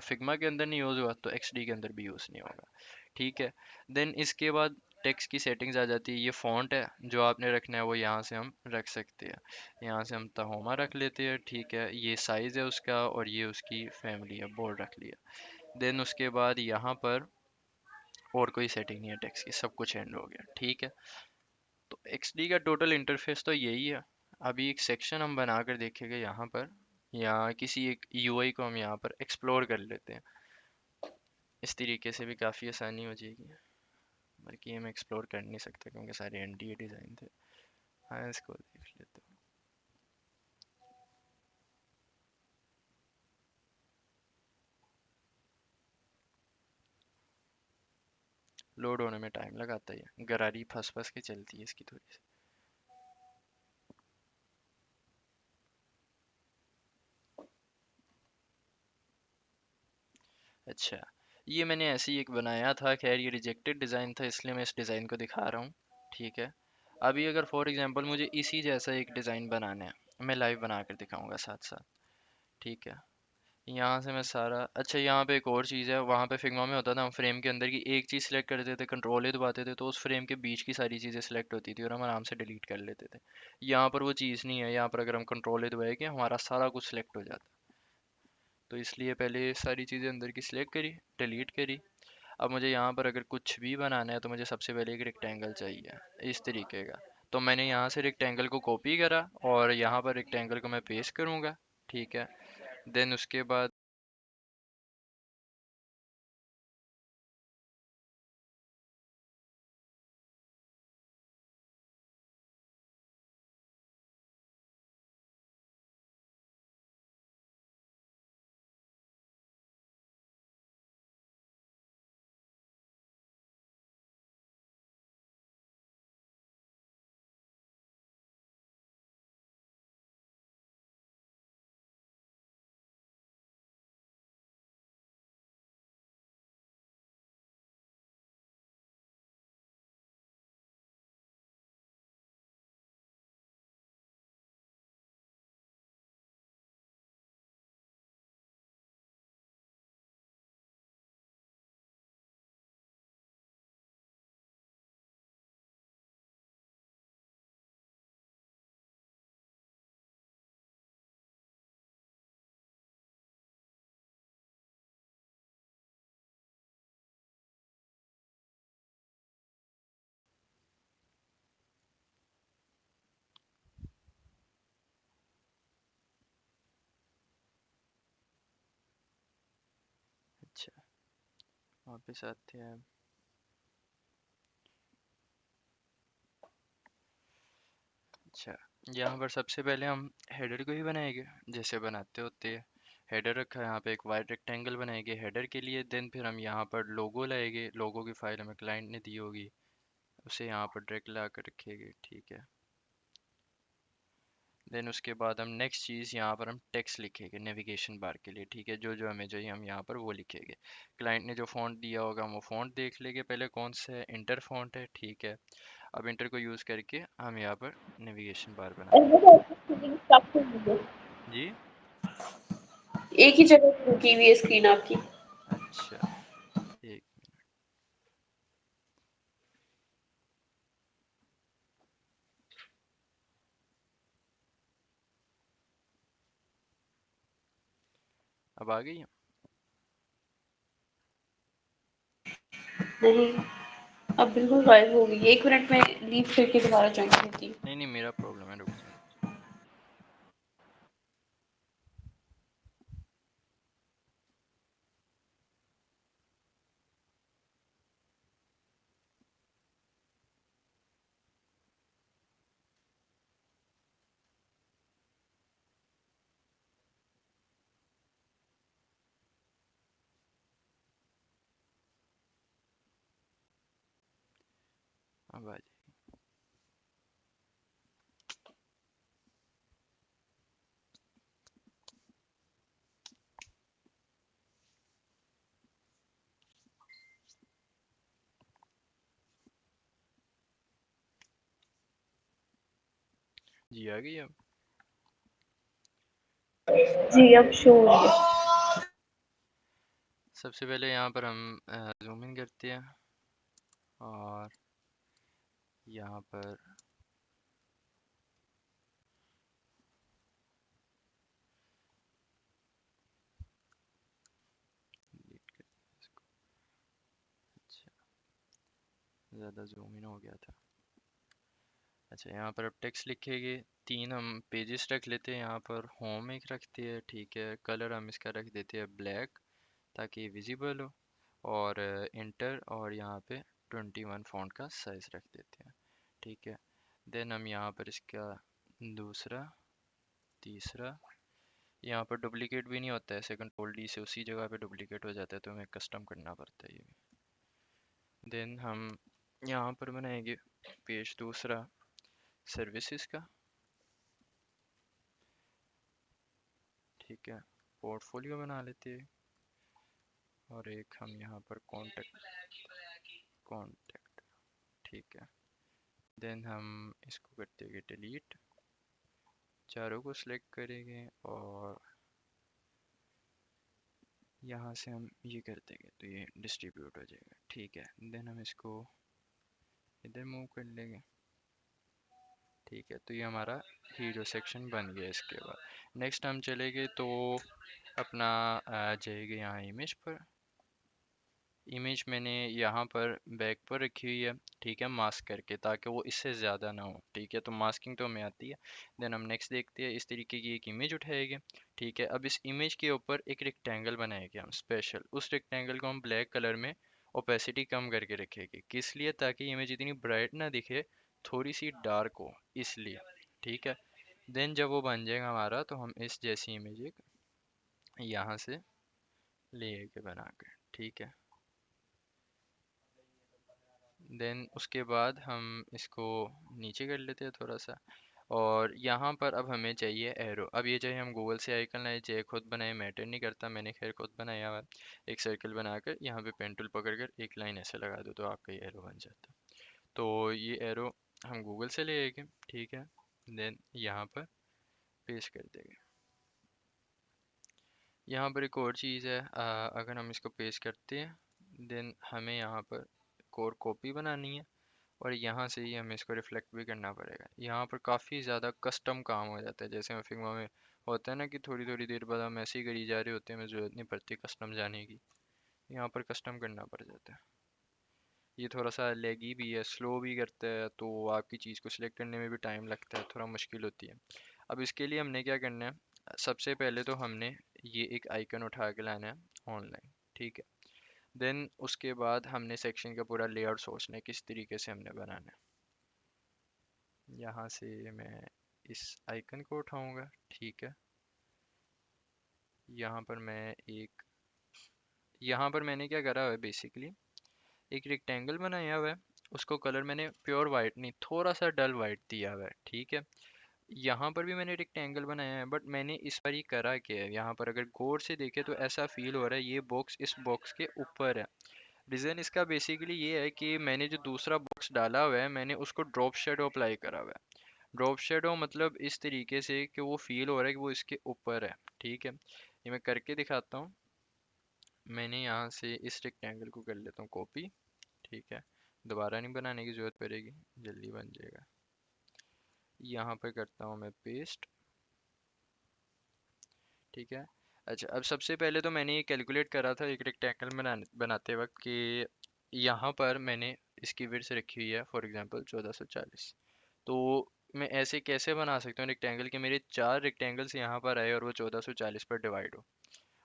फिग्मा के अंदर नहीं यूज़ हुआ तो एक्सडी के अंदर भी यूज़ नहीं होगा, ठीक है। देन इसके बाद टेक्स्ट की सेटिंग्स आ जाती है। ये फ़ॉन्ट है जो आपने रखना है, वो यहाँ से हम रख सकते हैं। यहाँ से हम तहोमा रख लेते हैं, ठीक है। ये साइज़ है उसका और ये उसकी फैमिली है, बोर्ड रख लिया। देन उसके बाद यहाँ पर और कोई सेटिंग नहीं है टेक्स्ट की, सब कुछ एंड हो गया, ठीक है। तो एक्सडी का टोटल इंटरफेस तो यही है। अभी एक सेक्शन हम बना कर देखेंगे यहाँ पर, या किसी एक यूआई को हम यहाँ पर एक्सप्लोर कर लेते हैं। इस तरीके से भी काफ़ी आसानी हो जाएगी, बल्कि हम एक्सप्लोर कर नहीं सकते क्योंकि सारे एनडीए डिज़ाइन थे। हाँ, इसको देख लेते हैं। लोड होने में टाइम लगाता है, गरारी फंस फंस के चलती है इसकी थोड़ी सी। अच्छा, ये मैंने ऐसे ही एक बनाया था, खैर ये रिजेक्टेड डिज़ाइन था, इसलिए मैं इस डिज़ाइन को दिखा रहा हूँ, ठीक है। अभी अगर फॉर एग्जांपल मुझे इसी जैसा एक डिज़ाइन बनाना है, मैं लाइव बना कर दिखाऊंगा साथ साथ, ठीक है। यहाँ से मैं सारा, अच्छा यहाँ पे एक और चीज़ है, वहाँ पे फिग्मा में होता था हम फ्रेम के अंदर की एक चीज़ सेलेक्ट करते थे, कंट्रोल ही दबाते थे, तो उस फ्रेम के बीच की सारी चीज़ें सेलेक्ट होती थी और हम आराम से डिलीट कर लेते थे। यहाँ पर वो चीज़ नहीं है, यहाँ पर अगर हम कंट्रोल ही दबाएंगे हमारा सारा कुछ सेलेक्ट हो जाता है। तो इसलिए पहले ये सारी चीज़ें अंदर की सिलेक्ट करी, डिलीट करी। अब मुझे यहाँ पर अगर कुछ भी बनाना है तो मुझे सबसे पहले एक रेक्टेंगल चाहिए, इस तरीके का। तो मैंने यहाँ से रेक्टेंगल को कॉपी करा और यहाँ पर रेक्टेंगल को मैं पेस्ट करूँगा, ठीक है। देन उसके बाद वापस आते हैं। अच्छा, यहाँ पर सबसे पहले हम हेडर को ही बनाएंगे जैसे बनाते होते हैं। हेडर रखा है यहाँ पे, एक वाइट रेक्टेंगल बनाएंगे हेडर के लिए। देन फिर हम यहाँ पर लोगो लाएंगे, लोगो की फाइल हमें क्लाइंट ने दी होगी, उसे यहाँ पर डायरेक्ट ला कर रखेंगे, ठीक है। देन उसके बाद हम नेक्स्ट चीज़ यहाँ पर हम टेक्स्ट लिखेंगे नेविगेशन बार के लिए, ठीक है। जो जो हमें चाहिए हम यहाँ पर वो लिखेंगे। क्लाइंट ने जो फ़ॉन्ट दिया होगा हम वो फ़ॉन्ट देख लेंगे पहले कौन सा है, इंटर फ़ॉन्ट है, ठीक है। अब इंटर को यूज़ करके हम यहाँ पर नेविगेशन बार बना And लेंगे। what also स्क्रीन स्टॉप हो गई है। जी। एक ही जगह रुकी हुई है स्क्रीन आपकी। अच्छा, एक, अब आ गई है? नहीं, अब बिल्कुल गायब हो गई है। 1 मिनट में लीव करके दोबारा जॉइन करती हूँ। नहीं नहीं, मेरा प्रॉब्लम है, रुक जाए। अब आ जाए। जी आ गई अब। जी, अब शो हो रही है। सबसे पहले यहाँ पर हम जूम इन करते हैं और यहाँ पर delete कर दिया इसको। अच्छा, ज़्यादा जूम इन हो गया था। अच्छा, यहाँ पर अब टेक्स्ट लिखेंगे। तीन हम पेजेस रख लेते हैं, यहाँ पर होम एक रखते हैं, ठीक है। कलर हम इसका रख देते हैं ब्लैक ताकि विजिबल हो। और इंटर और यहाँ पे 21 फ़ॉन्ट का साइज़ रख देते हैं, ठीक है। देन हम यहाँ पर इसका दूसरा, तीसरा, यहाँ पर डुप्लीकेट भी नहीं होता है, ऐसे कंट्रोल डी से उसी जगह पे डुप्लीकेट हो जाता है, तो हमें कस्टम करना पड़ता है ये भी। देन हम यहाँ पर बनाएंगे पेज दूसरा सर्विसेज का, ठीक है। पोर्टफोलियो बना लेते हैं और एक हम यहाँ पर कॉन्टेक्ट, ठीक है। देन हम इसको करते हैं डिलीट, चारों को सिलेक्ट करेंगे और यहाँ से हम ये कर देंगे तो ये डिस्ट्रीब्यूट हो जाएगा, ठीक है। देन हम इसको इधर मूव कर लेंगे, ठीक है। तो ये हमारा हीरो सेक्शन बन गया। इसके बाद नेक्स्ट हम चले गए तो अपना आ जाएगा यहाँ इमेज पर। इमेज मैंने यहाँ पर बैक पर रखी हुई है, ठीक है, मास्क करके, ताकि वो इससे ज़्यादा ना हो, ठीक है। तो मास्किंग तो हमें आती है। देन हम नेक्स्ट देखते हैं, इस तरीके की एक इमेज उठाएंगे, ठीक है। अब इस इमेज के ऊपर एक रेक्टेंगल बनाएंगे हम स्पेशल। उस रेक्टेंगल को हम ब्लैक कलर में ओपेसिटी कम करके रखेंगे, किस लिए, ताकि इमेज इतनी ब्राइट ना दिखे, थोड़ी सी डार्क हो, इसलिए, ठीक है। देन जब वो बन जाएगा हमारा, तो हम इस जैसी इमेज एक यहाँ से ले के बना के, ठीक है। देन उसके बाद हम इसको नीचे कर लेते हैं थोड़ा सा। और यहाँ पर अब हमें चाहिए एरो। अब ये चाहे हम गूगल से आइकन लाए चाहे खुद बनाए, मैटर नहीं करता, मैंने खैर खुद बनाया हुआ है। एक सर्कल बनाकर यहाँ पे पेन टूल पकड़ कर एक लाइन ऐसे लगा दो तो आपका ये एरो बन जाता है। तो ये एरो हम गूगल से ले आएंगे, ठीक है। देन यहाँ पर पेस्ट कर देंगे। यहाँ पर एक और चीज़ है, अगर हम इसको पेस्ट करते हैं देन हमें यहाँ पर एक और कॉपी बनानी है और यहाँ से ही हमें इसको रिफ्लेक्ट भी करना पड़ेगा। यहाँ पर काफ़ी ज़्यादा कस्टम काम हो जाता है, जैसे फिग्मा में होता है ना कि थोड़ी थोड़ी देर बाद हम ऐसे ही करी जा रहे होते हैं, हमें ज़रूरत नहीं पड़ती कस्टम जाने की। यहाँ पर कस्टम करना पड़ जाता है। ये थोड़ा सा लेगी भी है, स्लो भी करता है, तो आपकी चीज़ को सिलेक्ट करने में भी टाइम लगता है, थोड़ा मुश्किल होती है। अब इसके लिए हमने क्या करना है, सबसे पहले तो हमने ये एक आइकन उठा के लाना है ऑनलाइन, ठीक है। देन उसके बाद हमने सेक्शन का पूरा लेआउट सोचना है किस तरीके से हमने बनाना है। यहाँ से मैं इस आइकन को उठाऊंगा, ठीक है। यहाँ पर मैं एक यहाँ पर मैंने क्या करा हुआ है, बेसिकली एक रेक्टेंगल बनाया हुआ है। उसको कलर मैंने प्योर वाइट नहीं, थोड़ा सा डल वाइट दिया हुआ है, ठीक है। यहाँ पर भी मैंने रेक्टेंगल बनाया है, बट मैंने इस बार ये करा क्या है, यहाँ पर अगर गौर से देखे तो ऐसा फील हो रहा है ये बॉक्स इस बॉक्स के ऊपर है। रीज़न इसका बेसिकली ये है कि मैंने जो दूसरा बॉक्स डाला हुआ है मैंने उसको ड्रॉप शेडो अप्लाई करा हुआ है। ड्रॉप शेडो मतलब इस तरीके से कि वो फील हो रहा है कि वो इसके ऊपर है, ठीक है। ये मैं करके दिखाता हूँ। मैंने यहाँ से इस रेक्टेंगल को कर लेता हूँ कॉपी, ठीक है। दोबारा नहीं बनाने की ज़रूरत पड़ेगी, जल्दी बन जाएगा। यहाँ पर करता हूँ मैं पेस्ट, ठीक है। अच्छा, अब सबसे पहले तो मैंने ये कैलकुलेट करा था एक रेक्टेंगल बनाते वक्त कि यहाँ पर मैंने इसकी विड्थ रखी हुई है फॉर एग्जांपल 1440। तो मैं ऐसे कैसे बना सकता हूँ रेक्टेंगल कि मेरे 4 रेक्टेंगल्स यहाँ पर आए और वो 1440 पर डिवाइड हो।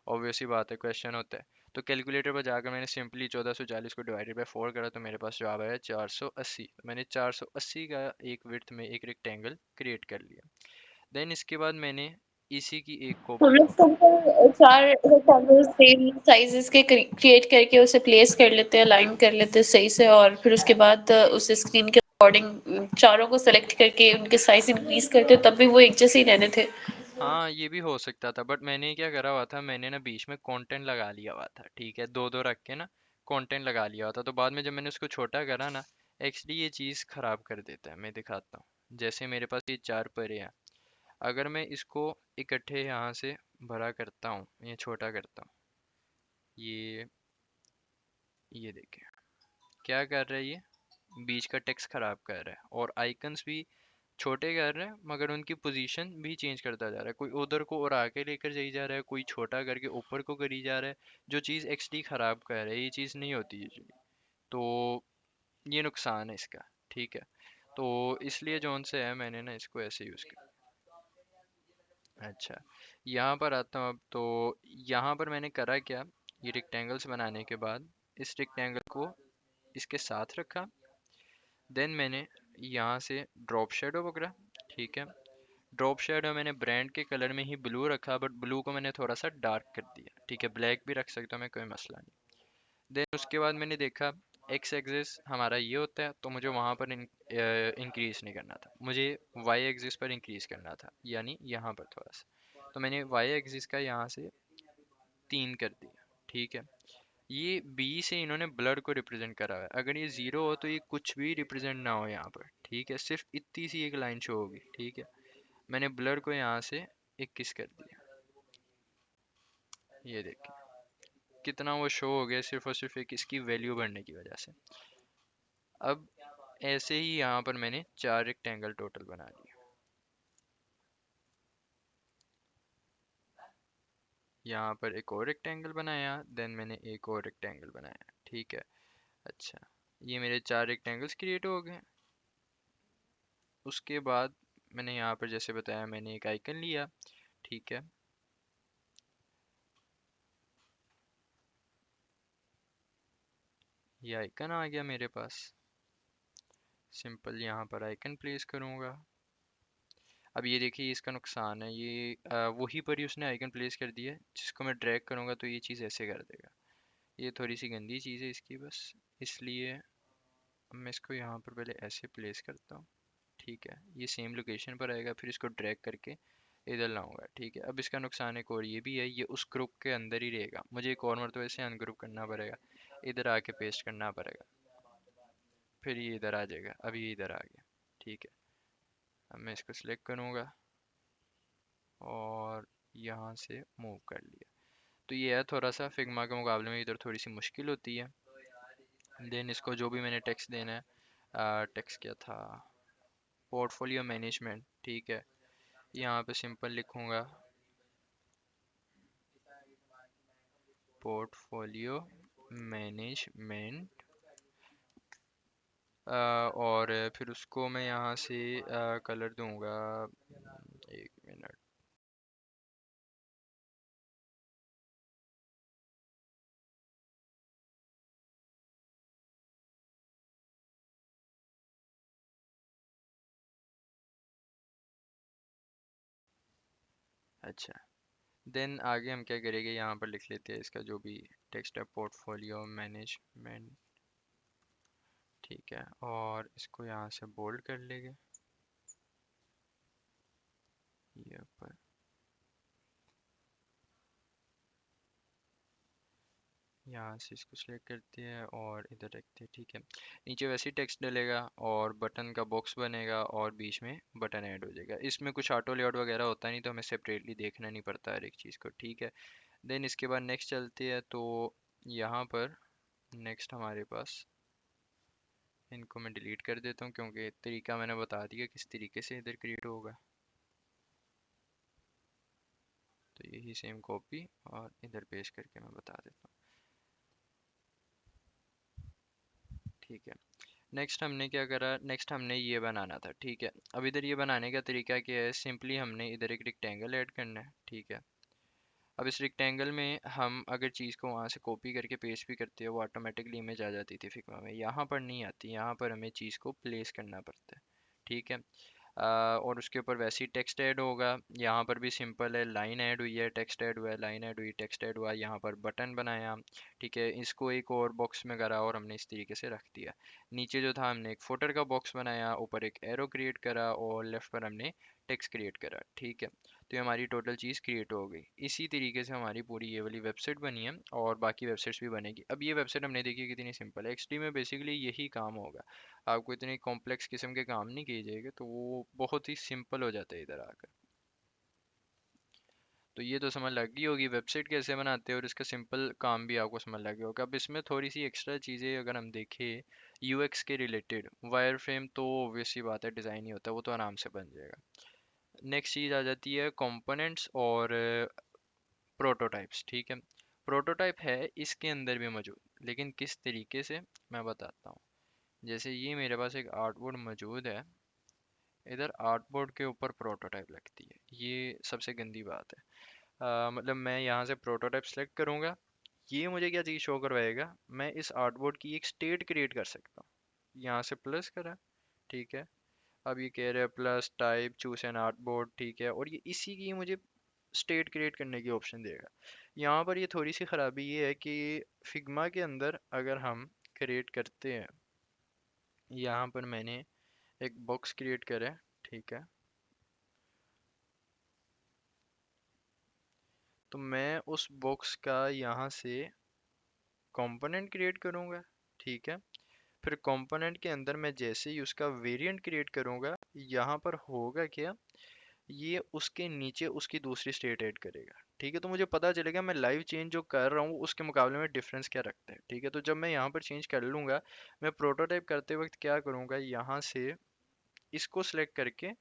ऑब्वियस ही बात है, क्वेश्चन होता है। तो कैलकुलेटर पर जाकर मैंने सिंपली 1440 को डिवाइडेड बाय 4 करा तो मेरे पास जवाब आया 480। मैंने 480 का एक विड्थ में एक रेक्टेंगल क्रिएट कर लिया। देन इसके बाद मैंने इसी की एक हम कॉपी, लोग सिंपल 4 रेक्टेंगल सेम साइजेस के क्रिएट करके उसे प्लेस कर लेते हैं, अलाइन कर लेते हैं सही से, और फिर उसके बाद उस स्क्रीन के अकॉर्डिंग चारों को सेलेक्ट करके उनके साइज इंक्रीज करते हैं, तब भी वो एक जैसे ही रहने थे। हाँ ये भी हो सकता था, बट मैंने क्या करा हुआ था, मैंने ना बीच में कंटेंट लगा लिया हुआ था, ठीक है। दो दो रख के ना कंटेंट लगा लिया हुआ था, तो बाद में जब मैंने उसको छोटा करा ना, एक्चुअली ये चीज़ ख़राब कर देता है। मैं दिखाता हूँ, जैसे मेरे पास ये 4 परे हैं, अगर मैं इसको इकट्ठे यहाँ से भरा करता हूँ, ये छोटा करता हूँ, ये देखिए क्या कर रहा है ये, बीच का टेक्स्ट ख़राब कर रहा है और आइकन्स भी छोटे कर रहे हैं, मगर उनकी पोजीशन भी चेंज करता जा रहा है। कोई उधर को और आगे लेकर जाई जा रहा है, कोई छोटा करके ऊपर को करी जा रहा है, जो चीज़ एक्चुअली ख़राब कर रहा है। ये चीज़ नहीं होती यूजुअली, तो ये नुकसान है इसका, ठीक है। तो इसलिए जौन से है मैंने ना इसको ऐसे यूज़ किया। अच्छा, यहाँ पर आता हूँ अब। तो यहाँ पर मैंने करा क्या, ये रेक्टेंगल्स बनाने के बाद इस रेक्टेंगल को इसके साथ रखा। देन मैंने यहाँ से ड्रॉप शेडो पकड़ा, ठीक है। ड्रॉप शेडो मैंने ब्रांड के कलर में ही ब्लू रखा, बट ब्लू को मैंने थोड़ा सा डार्क कर दिया, ठीक है। ब्लैक भी रख सकता हूँ मैं, कोई मसला नहीं। देन उसके बाद मैंने देखा एक्स एक्सिस हमारा ये होता है, तो मुझे वहाँ पर इंक्रीज नहीं करना था, मुझे वाई एक्सिस पर इंक्रीज करना था, यानी यहाँ पर थोड़ा सा। तो मैंने वाई एक्सिस का यहाँ से 3 कर दिया, ठीक है। ये बी से इन्होंने ब्लड को रिप्रेजेंट करा हुआ है, अगर ये ज़ीरो हो तो ये कुछ भी रिप्रेजेंट ना हो यहाँ पर, ठीक है। सिर्फ इतनी सी एक लाइन शो होगी, ठीक है। मैंने ब्लड को यहाँ से 21 कर दिया, ये देखिए कितना वो शो हो गया, सिर्फ और सिर्फ एक इसकी वैल्यू बढ़ने की वजह से। अब ऐसे ही यहाँ पर मैंने 4 रेक्टेंगल टोटल बना लिए। यहाँ पर एक और रेक्टेंगल बनाया, देन मैंने एक और रेक्टेंगल बनाया, ठीक है। अच्छा, ये मेरे 4 रेक्टेंगल्स क्रिएट हो गए। उसके बाद मैंने यहाँ पर जैसे बताया मैंने एक आइकन लिया, ठीक है। ये आइकन आ गया मेरे पास, सिंपल यहाँ पर आइकन प्लेस करूँगा। अब ये देखिए इसका नुकसान है, ये वही पर ही उसने आइकन प्लेस कर दिया है, जिसको मैं ड्रैग करूँगा तो ये चीज़ ऐसे कर देगा। ये थोड़ी सी गंदी चीज़ है इसकी, बस इसलिए मैं इसको यहाँ पर पहले ऐसे प्लेस करता हूँ, ठीक है। ये सेम लोकेशन पर आएगा, फिर इसको ड्रैग करके इधर लाऊंगा, ठीक है। अब इसका नुकसान एक और ये भी है, ये उस ग्रुप के अंदर ही रहेगा, मुझे एक और मरतबा इसे अनग्रुप करना पड़ेगा, इधर आके पेस्ट करना पड़ेगा, फिर ये इधर आ जाएगा। अब ये इधर आ गया, ठीक है। अब मैं इसको सिलेक्ट करूँगा और यहाँ से मूव कर लिया। तो ये है थोड़ा सा फिग्मा के मुकाबले में इधर थोड़ी सी मुश्किल होती है। देन इसको जो भी मैंने टेक्स्ट देना है, टेक्स्ट क्या था, पोर्टफोलियो मैनेजमेंट, ठीक है। यहाँ पे सिंपल लिखूँगा पोर्टफोलियो मैनेजमेंट, और फिर उसको मैं यहाँ से कलर दूंगा, एक मिनट, अच्छा, देन आगे हम क्या करेंगे, यहाँ पर लिख लेते हैं इसका जो भी टेक्स्ट है, पोर्टफोलियो मैनेजमेंट। ठीक है, और इसको यहाँ से बोल्ड कर लेंगे ये ऊपर। यहाँ से इसको सिलेक्ट करते हैं और इधर रखते हैं। ठीक है, नीचे वैसे ही टेक्स्ट डलेगा और बटन का बॉक्स बनेगा और बीच में बटन ऐड हो जाएगा। इसमें कुछ ऑटो लेआउट वगैरह होता नहीं, तो हमें सेपरेटली देखना नहीं पड़ता हर एक चीज़ को। ठीक है, देन इसके बाद नेक्स्ट चलते हैं। तो यहाँ पर नेक्स्ट हमारे पास, इनको मैं डिलीट कर देता हूँ क्योंकि तरीका मैंने बता दिया किस तरीके से इधर क्रिएट होगा। तो यही सेम कॉपी और इधर पेस्ट करके मैं बता देता हूँ। ठीक है, नेक्स्ट हमने क्या करा, नेक्स्ट हमने ये बनाना था। ठीक है, अब इधर ये बनाने का तरीका क्या है, सिंपली हमने इधर एक रेक्टेंगल ऐड करना है। ठीक है, अब इस रेक्टेंगल में हम अगर चीज़ को वहाँ से कॉपी करके पेस्ट भी करते हैं, वो ऑटोमेटिकली इमेज आ जाती थी फिग्मा में। यहाँ पर नहीं आती, यहाँ पर हमें चीज़ को प्लेस करना पड़ता है। ठीक है, और उसके ऊपर वैसे ही टेक्स्ट ऐड होगा। यहाँ पर भी सिंपल है, लाइन ऐड हुई है, टेक्स्ट ऐड हुआ है, लाइन ऐड हुई, टेक्स्ट ऐड हुआ, यहाँ पर बटन बनाया। ठीक है, इसको एक और बॉक्स में करा और हमने इस तरीके से रख दिया। नीचे जो था हमने एक फुटर का बॉक्स बनाया, ऊपर एक एरो क्रिएट करा और लेफ्ट पर हमने टेक्स्ट क्रिएट करा। ठीक है, तो ये हमारी टोटल चीज़ क्रिएट हो गई। इसी तरीके से हमारी पूरी ये वाली वेबसाइट बनी है और बाकी वेबसाइट्स भी बनेगी। अब ये वेबसाइट हमने देखी कितनी सिंपल है। एक्चुअली में बेसिकली यही काम होगा, आपको इतनी कॉम्प्लेक्स किस्म के काम नहीं किए जाएंगे, तो वो बहुत ही सिंपल हो जाता है इधर आकर। तो ये तो समझ लग गई होगी वेबसाइट कैसे बनाते हैं और इसका सिंपल काम भी आपको समझ लग गया होगा। अब इसमें थोड़ी सी एक्स्ट्रा चीज़ें अगर हम देखें यूएक्स के रिलेटेड, वायर फ्रेम तो ऑब्वियस सी बात है डिज़ाइन ही होता है, वो तो आराम से बन जाएगा। नेक्स्ट चीज़ आ जाती है कंपोनेंट्स और प्रोटोटाइप्स। ठीक है, प्रोटोटाइप है इसके अंदर भी मौजूद, लेकिन किस तरीके से मैं बताता हूँ। जैसे ये मेरे पास एक आर्टबोर्ड मौजूद है, इधर आर्टबोर्ड के ऊपर प्रोटोटाइप लगती है, ये सबसे गंदी बात है। मतलब मैं यहाँ से प्रोटोटाइप सेलेक्ट करूँगा, ये मुझे क्या चीज़ शो करवाएगा, मैं इस आर्टबोर्ड की एक स्टेट क्रिएट कर सकता हूँ। यहाँ से प्लस करा। ठीक है, अब ये कह रहे हैं plus type choose an artboard. ठीक है, और ये इसी की मुझे स्टेट क्रिएट करने की ऑप्शन देगा। यहाँ पर ये थोड़ी सी ख़राबी ये है कि फिग्मा के अंदर अगर हम क्रिएट करते हैं, यहाँ पर मैंने एक बॉक्स क्रिएट करा है। ठीक है, तो मैं उस बॉक्स का यहाँ से कंपोनेंट क्रिएट करूँगा। ठीक है, फिर कंपोनेंट के अंदर मैं जैसे ही उसका वेरिएंट क्रिएट करूँगा, यहाँ पर होगा क्या, ये उसके नीचे उसकी दूसरी स्टेट ऐड करेगा। ठीक है, तो मुझे पता चलेगा मैं लाइव चेंज जो कर रहा हूँ उसके मुकाबले में डिफरेंस क्या रखता है। ठीक है, तो जब मैं यहाँ पर चेंज कर लूँगा, मैं प्रोटोटाइप करते वक्त क्या करूँगा, यहाँ से इसको सिलेक्ट करके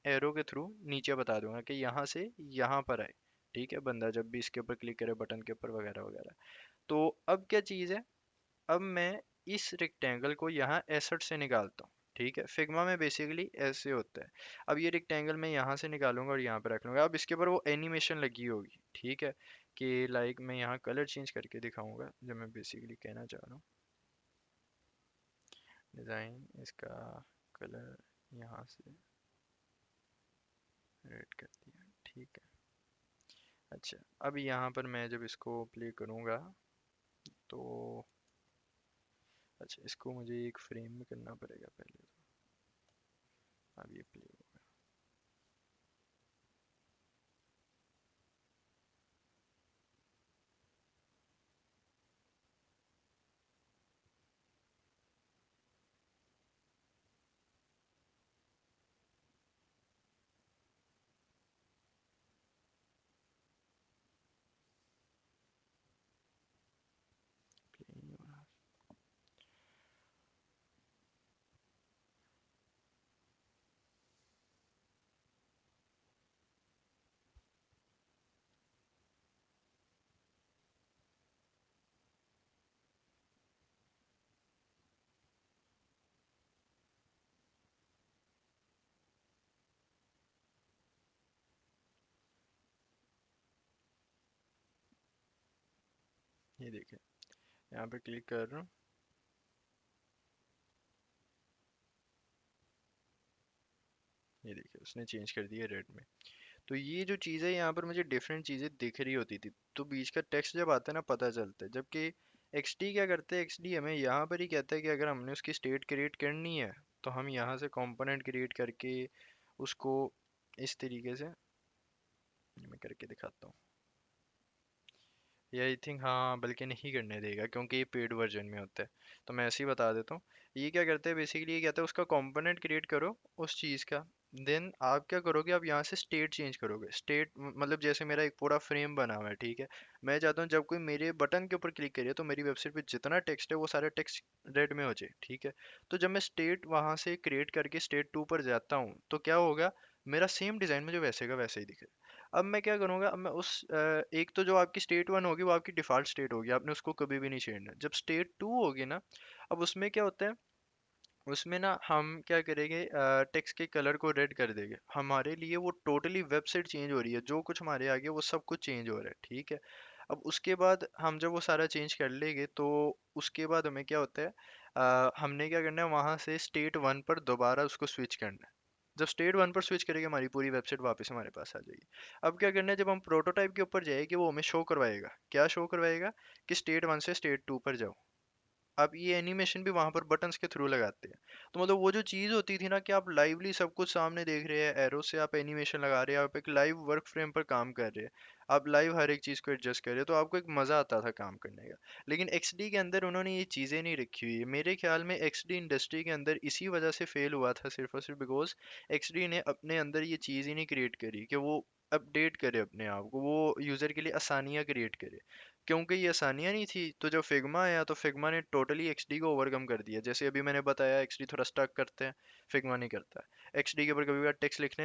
एरो के थ्रू नीचे बता दूंगा कि यहाँ से यहाँ पर आए। ठीक है, बंदा जब भी इसके ऊपर क्लिक करे बटन के ऊपर वगैरह वगैरह। तो अब क्या चीज़ है, अब मैं इस रेक्टेंगल को यहाँ एसेट से निकालता हूँ। ठीक है, फिग्मा में बेसिकली ऐसे होता है। अब ये रेक्टेंगल मैं यहाँ से निकालूंगा और यहाँ पे रख लूंगा। अब इसके ऊपर वो एनिमेशन लगी होगी। ठीक है, कि लाइक मैं यहाँ कलर चेंज करके दिखाऊंगा जो मैं बेसिकली कहना चाह रहा हूँ। डिज़ाइन इसका कलर यहाँ से रेड कर दिया। ठीक है, अच्छा, अब यहाँ पर मैं जब इसको प्ले करूँगा तो, अच्छा इसको मुझे एक फ्रेम में करना पड़ेगा पहले। तो अब ये प्ले होगा। प्ले नहीं हो रहा। ये देखिए, यहाँ पे क्लिक कर रहा हूँ, ये देखिए उसने चेंज कर दिया रेड में। तो ये जो चीज़ है यहाँ पर मुझे डिफरेंट चीज़ें दिख रही होती थी, तो बीच का टेक्स्ट जब आता है ना पता चलता है। जबकि एक्सडी क्या करते हैं, एक्सडी हमें यहाँ पर ही कहता है कि अगर हमने उसकी स्टेट क्रिएट करनी है तो हम यहाँ से कंपोनेंट क्रिएट करके उसको इस तरीके से, मैं करके दिखाता हूँ। ये आई थिंक हाँ, बल्कि नहीं करने देगा क्योंकि ये पेड वर्जन में होता है, तो मैं ऐसे ही बता देता हूँ। ये क्या करते हैं बेसिकली, ये कहता है उसका कंपोनेंट क्रिएट करो उस चीज़ का। देन आप क्या करोगे, आप यहाँ से स्टेट चेंज करोगे। स्टेट मतलब जैसे मेरा एक पूरा फ्रेम बना हुआ है, ठीक है। मैं चाहता हूँ जब कोई मेरे बटन के ऊपर क्लिक करे तो मेरी वेबसाइट पे जितना टेक्स्ट है वो सारा टेक्स्ट रेड में हो जाए, ठीक है। तो जब मैं स्टेट वहाँ से क्रिएट करके स्टेट 2 पर जाता हूँ तो क्या होगा, मेरा सेम डिज़ाइन मुझे वैसे का वैसे ही दिखेगा। अब मैं क्या करूँगा, अब मैं उस एक तो जो आपकी स्टेट 1 होगी वो आपकी डिफ़ॉल्ट स्टेट होगी, आपने उसको कभी भी नहीं छेड़ना। जब स्टेट 2 होगी ना, अब उसमें क्या होता है, उसमें ना हम क्या करेंगे, टेक्स्ट के कलर को रेड कर देंगे। हमारे लिए वो टोटली वेबसाइट चेंज हो रही है, जो कुछ हमारे आगे वो सब कुछ चेंज हो रहा है, ठीक है। अब उसके बाद हम जब वो सारा चेंज कर लेंगे तो उसके बाद हमें क्या होता है, हमने क्या करना है, वहाँ से स्टेट 1 पर दोबारा उसको स्विच करना है। जब स्टेट 1 पर स्विच करेंगे हमारी पूरी वेबसाइट वापस हमारे पास आ जाएगी। अब क्या करना है, जब हम प्रोटोटाइप के ऊपर जाएंगे वो हमें शो करवाएगा, क्या शो करवाएगा, कि स्टेट 1 से स्टेट 2 पर जाओ। आप ये एनिमेशन भी वहां पर बटन्स के थ्रू लगाते हैं। तो मतलब वो जो चीज होती थी ना कि आप लाइवली सब कुछ सामने देख रहे हैं, एरो से आप एनिमेशन लगा रहे हैं, आप एक लाइव वर्क फ्रेम पर काम कर रहे हैं, आप लाइव हर एक चीज को एडजस्ट कर रहे हैं, तो आपको एक मजा आता था काम करने का। लेकिन एक्सडी के अंदर उन्होंने ये चीजें नहीं रखी हुई है। मेरे ख्याल में एक्सडी इंडस्ट्री के अंदर इसी वजह से फेल हुआ था, सिर्फ और सिर्फ बिकॉज एक्सडी ने अपने अंदर ये चीज ही नहीं क्रिएट करी कि वो अपडेट करे अपने आप को, वो यूजर के लिए आसानियां क्रिएट करे। क्योंकि ये आसानियां नहीं थी तो जब फिग्मा आया तो फिग्मा ने टोटली एक्सडी को ओवरकम कर दिया। जैसे अभी मैंने बताया, एक्सडी थोड़ा स्टक करते हैं, फिग्मा नहीं करता। एक्सडी के ऊपर कभी बार टेक्स्ट लिखने